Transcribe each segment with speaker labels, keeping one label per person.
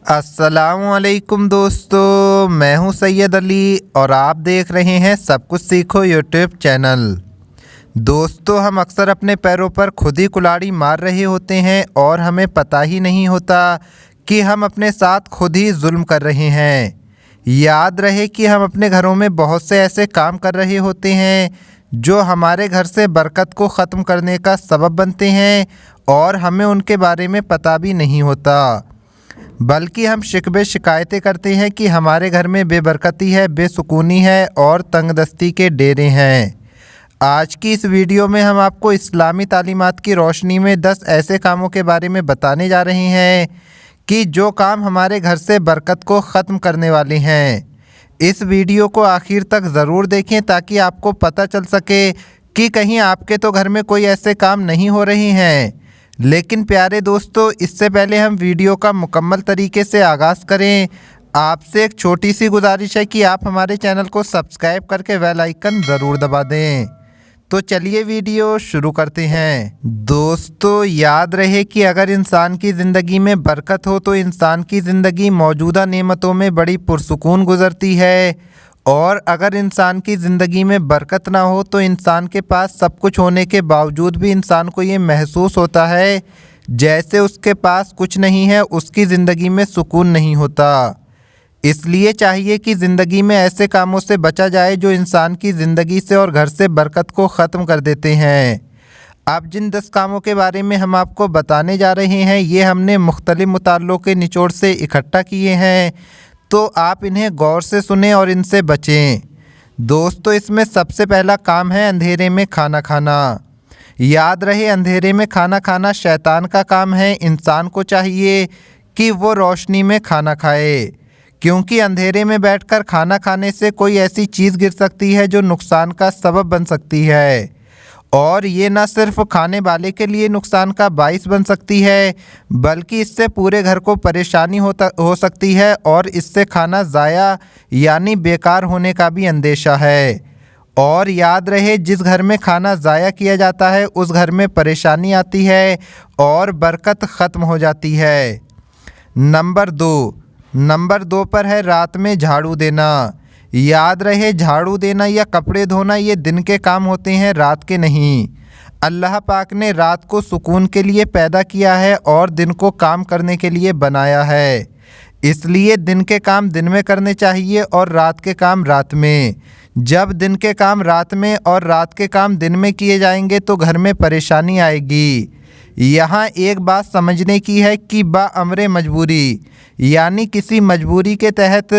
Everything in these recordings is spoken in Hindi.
Speaker 1: अस्सलामुअलैकुम दोस्तों, मैं हूं सैयद अली और आप देख रहे हैं सब कुछ सीखो यूट्यूब चैनल। दोस्तों, हम अक्सर अपने पैरों पर खुद ही कुल्हाड़ी मार रहे होते हैं और हमें पता ही नहीं होता कि हम अपने साथ खुद ही जुल्म कर रहे हैं। याद रहे कि हम अपने घरों में बहुत से ऐसे काम कर रहे होते हैं जो हमारे घर से बरकत को ख़त्म करने का सबब बनते हैं और हमें उनके बारे में पता भी नहीं होता, बल्कि हम शिकवे शिकायतें करते हैं कि हमारे घर में बेबरकती है, बेसुकूनी है और तंगदस्ती के डेरे हैं। आज की इस वीडियो में हम आपको इस्लामी तालीमात की रोशनी में 10 ऐसे कामों के बारे में बताने जा रहे हैं कि जो काम हमारे घर से बरकत को ख़त्म करने वाले हैं। इस वीडियो को आखिर तक ज़रूर देखें ताकि आपको पता चल सके कि कहीं आपके तो घर में कोई ऐसे काम नहीं हो रहे हैं। लेकिन प्यारे दोस्तों, इससे पहले हम वीडियो का मुकम्मल तरीके से आगाज़ करें, आपसे एक छोटी सी गुजारिश है कि आप हमारे चैनल को सब्सक्राइब करके बेल आइकन ज़रूर दबा दें। तो चलिए वीडियो शुरू करते हैं। दोस्तों, याद रहे कि अगर इंसान की ज़िंदगी में बरकत हो तो इंसान की ज़िंदगी मौजूदा नेमतों में बड़ी पुरसुकून गुजरती है, और अगर इंसान की ज़िंदगी में बरकत ना हो तो इंसान के पास सब कुछ होने के बावजूद भी इंसान को ये महसूस होता है जैसे उसके पास कुछ नहीं है, उसकी ज़िंदगी में सुकून नहीं होता। इसलिए चाहिए कि ज़िंदगी में ऐसे कामों से बचा जाए जो इंसान की ज़िंदगी से और घर से बरकत को ख़त्म कर देते हैं। अब जिन 10 कामों के बारे में हम आपको बताने जा रहे हैं, ये हमने मुख्तलिफ मुतालों के निचोड़ से इकट्ठा किए हैं, तो आप इन्हें गौर से सुनें और इनसे बचें। दोस्तों, इसमें सबसे पहला काम है अंधेरे में खाना खाना। याद रहे, अंधेरे में खाना खाना शैतान का काम है। इंसान को चाहिए कि वो रोशनी में खाना खाए, क्योंकि अंधेरे में बैठकर खाना खाने से कोई ऐसी चीज़ गिर सकती है जो नुकसान का सबब बन सकती है, और ये न सिर्फ खाने वाले के लिए नुकसान का बाइस बन सकती है, बल्कि इससे पूरे घर को परेशानी हो सकती है और इससे खाना ज़ाया यानी बेकार होने का भी अंदेशा है। और याद रहे, जिस घर में खाना ज़ाया किया जाता है उस घर में परेशानी आती है और बरकत ख़त्म हो जाती है। नंबर 2 पर है रात में झाड़ू देना। याद रहे, झाड़ू देना या कपड़े धोना ये दिन के काम होते हैं, रात के नहीं। अल्लाह पाक ने रात को सुकून के लिए पैदा किया है और दिन को काम करने के लिए बनाया है। इसलिए दिन के काम दिन में करने चाहिए और रात के काम रात में। जब दिन के काम रात में और रात के काम दिन में किए जाएंगे तो घर में परेशानी आएगी। यहाँ एक बात समझने की है कि बाअमरे मजबूरी यानी किसी मजबूरी के तहत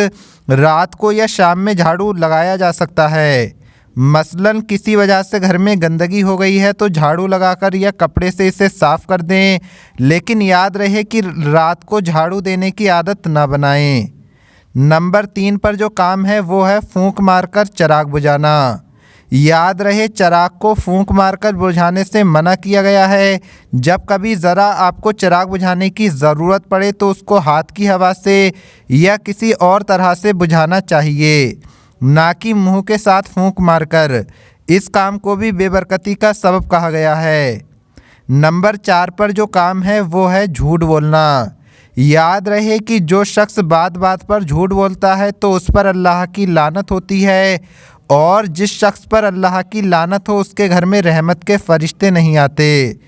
Speaker 1: रात को या शाम में झाड़ू लगाया जा सकता है। मसलन किसी वजह से घर में गंदगी हो गई है तो झाड़ू लगाकर या कपड़े से इसे साफ़ कर दें, लेकिन याद रहे कि रात को झाड़ू देने की आदत ना बनाएं। नंबर 3 पर जो काम है वो है फूंक मारकर चिराग बुझाना। याद रहे, चिराग को फूंक मारकर बुझाने से मना किया गया है। जब कभी ज़रा आपको चिराग बुझाने की ज़रूरत पड़े तो उसको हाथ की हवा से या किसी और तरह से बुझाना चाहिए, ना कि मुंह के साथ फूंक मारकर। इस काम को भी बेबरकती का सबब कहा गया है। नंबर 4 पर जो काम है वो है झूठ बोलना। याद रहे कि जो शख्स बात बात पर झूठ बोलता है तो उस पर अल्लाह की लानत होती है, और जिस शख्स पर अल्लाह की लानत हो उसके घर में रहमत के फ़रिश्ते नहीं आते।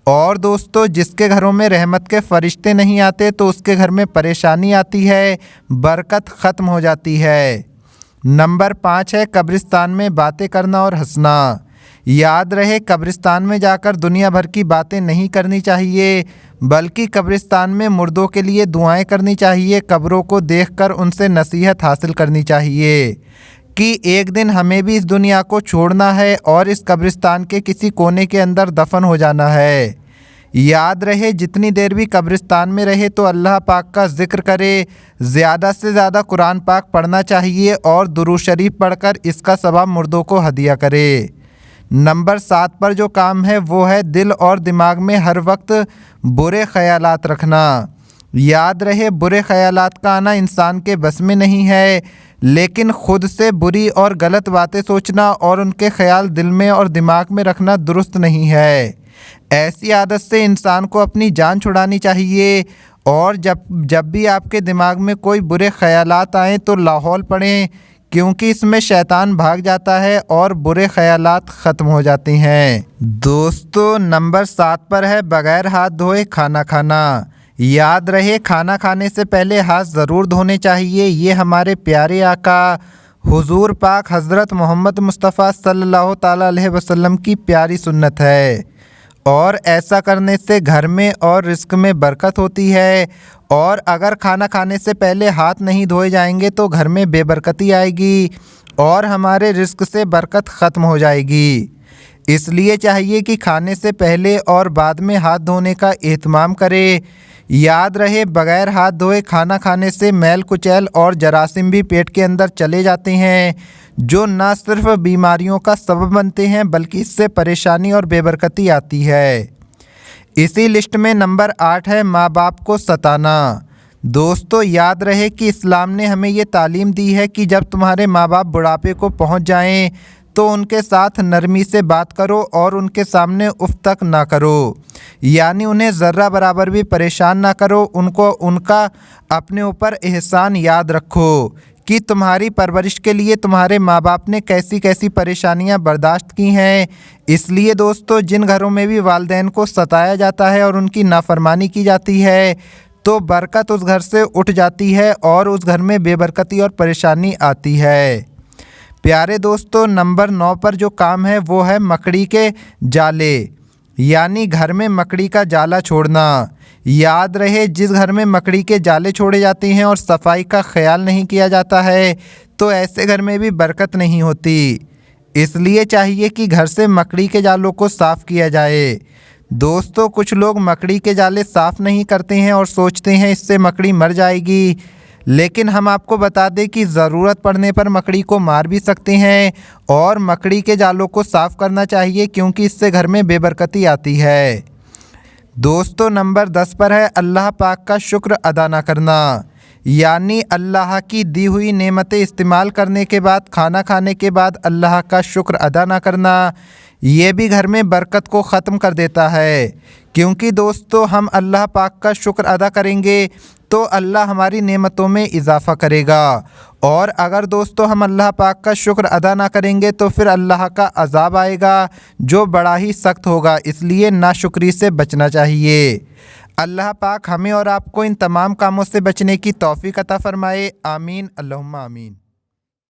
Speaker 1: और दोस्तों, जिसके घरों में रहमत के फ़रिश्ते नहीं आते तो उसके घर में परेशानी आती है, बरकत ख़त्म हो जाती है। नंबर 5 है कब्रिस्तान में बातें करना और हंसना। याद रहे, कब्रिस्तान में जाकर दुनिया भर की बातें नहीं करनी चाहिए, बल्कि कब्रिस्तान में मुर्दों के लिए दुआएं करनी चाहिए। कब्रों को देखकर उनसे नसीहत हासिल करनी चाहिए कि एक दिन हमें भी इस दुनिया को छोड़ना है और इस कब्रिस्तान के किसी कोने के अंदर दफन हो जाना है। याद रहे, जितनी देर भी कब्रिस्तान में रहे तो अल्लाह पाक का जिक्र करे, ज़्यादा से ज़्यादा कुरान पाक पढ़ना चाहिए और दुरूद शरीफ पढ़कर इसका सवाब मुर्दों को हदिया करे। नंबर 7 पर जो काम है वो है दिल और दिमाग में हर वक्त बुरे ख्यालात रखना। याद रहे, बुरे ख्यालात का आना इंसान के बस में नहीं है, लेकिन खुद से बुरी और गलत बातें सोचना और उनके ख्याल दिल में और दिमाग में रखना दुरुस्त नहीं है। ऐसी आदत से इंसान को अपनी जान छुड़ानी चाहिए और जब भी आपके दिमाग में कोई बुरे ख़यालात आएँ तो लाहौल पढ़ें, क्योंकि इसमें शैतान भाग जाता है और बुरे ख़यालात ख़त्म हो जाते हैं। दोस्तों नंबर 7 पर है बग़ैर हाथ धोए खाना खाना। याद रहे खाना खाने से पहले हाथ ज़रूर धोने चाहिए। ये हमारे प्यारे आका हुज़ूर पाक हज़रत मोहम्मद मुस्तफ़ा सल्लल्लाहु ताला अलैहि वसल्लम की प्यारी सुन्नत है और ऐसा करने से घर में और रिज़्क़ में बरकत होती है। और अगर खाना खाने से पहले हाथ नहीं धोए जाएंगे तो घर में बेबरकती आएगी और हमारे रिज़्क़ से बरकत ख़त्म हो जाएगी। इसलिए चाहिए कि खाने से पहले और बाद में हाथ धोने का एहतमाम करें। याद रहे बग़ैर हाथ धोए खाना खाने से मैल कुचैल और जरासीम भी पेट के अंदर चले जाते हैं, जो न सिर्फ बीमारियों का सबब बनते हैं बल्कि इससे परेशानी और बेबरकती आती है। इसी लिस्ट में नंबर 8 है माँ बाप को सताना। दोस्तों याद रहे कि इस्लाम ने हमें ये तालीम दी है कि जब तुम्हारे माँ बाप बुढ़ापे को पहुँच जाएं तो उनके साथ नरमी से बात करो और उनके सामने उफ तक ना करो, यानी उन्हें ज़र्रा बराबर भी परेशान ना करो। उनका अपने ऊपर एहसान याद रखो कि तुम्हारी परवरिश के लिए तुम्हारे माँ बाप ने कैसी कैसी परेशानियाँ बर्दाश्त की हैं। इसलिए दोस्तों जिन घरों में भी वालिदैन को सताया जाता है और उनकी नाफरमानी की जाती है तो बरकत उस घर से उठ जाती है और उस घर में बेबरकती और परेशानी आती है। प्यारे दोस्तों नंबर 9 पर जो काम है वो है मकड़ी के जाले, यानी घर में मकड़ी का जाला छोड़ना। याद रहे जिस घर में मकड़ी के जाले छोड़े जाते हैं और सफाई का ख्याल नहीं किया जाता है तो ऐसे घर में भी बरकत नहीं होती। इसलिए चाहिए कि घर से मकड़ी के जालों को साफ़ किया जाए। दोस्तों कुछ लोग मकड़ी के जाले साफ़ नहीं करते हैं और सोचते हैं इससे मकड़ी मर जाएगी, लेकिन हम आपको बता दें कि ज़रूरत पड़ने पर मकड़ी को मार भी सकते हैं और मकड़ी के जालों को साफ़ करना चाहिए क्योंकि इससे घर में बेबरकती आती है। दोस्तों नंबर 10 पर है अल्लाह पाक का शुक्र अदा ना करना, यानी अल्लाह की दी हुई नेमतें इस्तेमाल करने के बाद खाना खाने के बाद अल्लाह का शुक्र अदा ना करना। ये भी घर में बरकत को ख़त्म कर देता है, क्योंकि दोस्तों हम अल्लाह पाक का शुक्र अदा करेंगे तो अल्लाह हमारी नेमतों में इजाफ़ा करेगा, और अगर दोस्तों हम अल्लाह पाक का शुक्र अदा ना करेंगे तो फिर अल्लाह का अज़ाब आएगा जो बड़ा ही सख्त होगा। इसलिए नाशुक्री से बचना चाहिए। अल्लाह पाक हमें और आपको इन तमाम कामों से बचने की तौफ़ीक़ अता फ़रमाए। आमीन अल्लाहुम्मा आमीन।